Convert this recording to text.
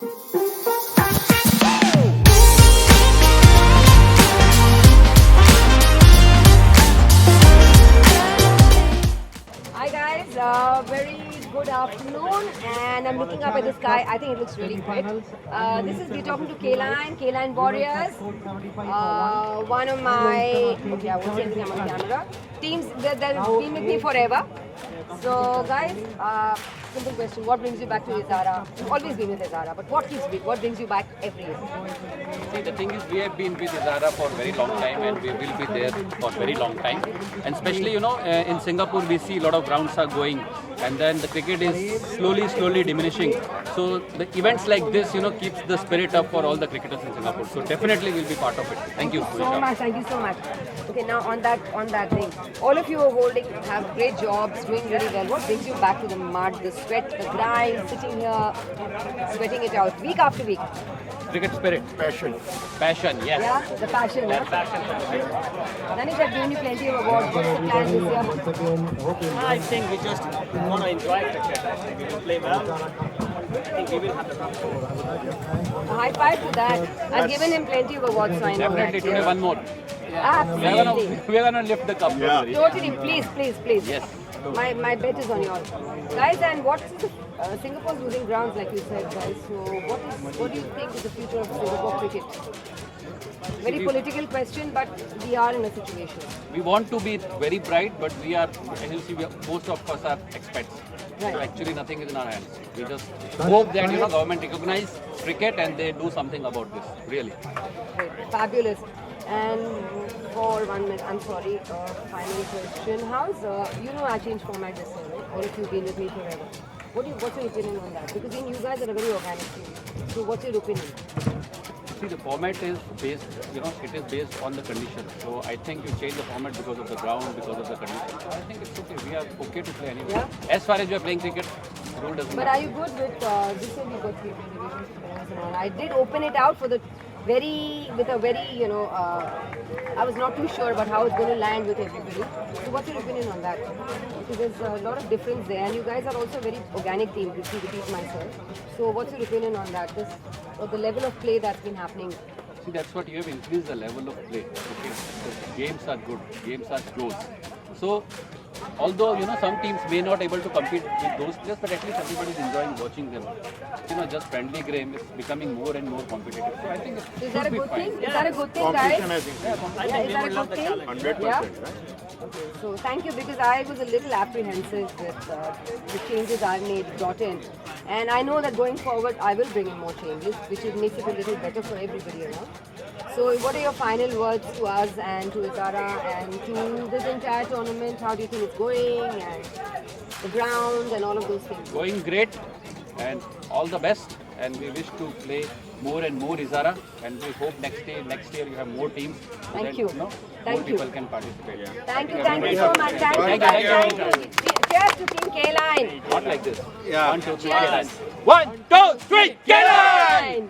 Hi guys, very good afternoon, and I'm looking up at the sky. I think it looks really great. This is me talking to K-Line Warriors. One of my, okay, I won't say anything on camera. Teams that have been with me forever. So guys, simple question: what brings you back to Izara? You've always been with Izara, but what brings you back every year? See, the thing is, we have been with Izara for a very long time, and we will be there for a very long time. And especially, in Singapore, we see a lot of grounds are going, and then the cricket is slowly diminishing. So the events like this, keeps the spirit up for all the cricketers in Singapore. So definitely, we'll be part of it. Thank you So much, thank you so much. Okay, now on that thing, all of you are have great jobs, doing really well. What brings you back to the mud, the sweat, the grind, sitting here, sweating it out week after week? Cricket spirit, passion, yes. Yeah, the passion. That Yeah? passion. Danish, I've given you plenty of awards. What's the plan this year? I think we just want to enjoy cricket. I think we will play well. I think we will have the A high five to that. I've given him plenty of awards, so I know Definitely that. today one more. Absolutely. We are gonna lift the cup. Yeah. Totally, please. Yes. My bet is on you all. Guys, and what's the Singapore's losing grounds, like you said, guys. So what do you think is the future of Singapore cricket? Very political question, but we are in a situation. We want to be very bright, but we are, as you see, most of us are expats. Right. So actually nothing is in our hands. We just hope that, government recognize cricket and they do something about this, really. Great. Fabulous. And for 1 minute, I'm sorry, final question. How's, I changed format this year, right? All of you have been with me forever. What's your opinion on that? Because you guys are a very organic team. So what's your opinion? See, the format is based, it is based on the condition. So I think you change the format because of the ground, because of the condition. So I think it's okay. We are okay to play anyway. Yeah? As far as we are playing cricket, the rule doesn't But matter. are you good with this year? We got 3 divisions and all. I did open it out for the I was not too sure about how it's going to land with everybody. So what's your opinion on that? Because there's a lot of difference there, and you guys are also a very organic team, to repeat myself. So what's your opinion on that? The level of play that's been happening. See, that's what you have increased the level of play. Okay, so games are good, games are close. So, although some teams may not able to compete with those players, but at least everybody is enjoying watching them. Just friendly game is becoming more and more competitive. So I think it Is that a should be good thing? fine. Is that a good thing, guys? I think Is we that a would love good the thing? challenge. 100%, Yeah? right? Okay, so thank you, because I was a little apprehensive with the changes I've brought in. And I know that going forward I will bring in more changes, which makes it a little better for everybody, So what are your final words to us and to Izara and to this entire tournament? How do you think it's going, and the ground and all of those things? Going great, and all the best. And we wish to play more and more Izara, and we hope next year you have more teams. So Thank that, you. more Thank you. people can participate. Thank you so much. Thank you. Cheers to Team K-Line. Not like this. Yeah. 1, 2, 3, Cheers. K-Line. 1, 2, 3, K-Line!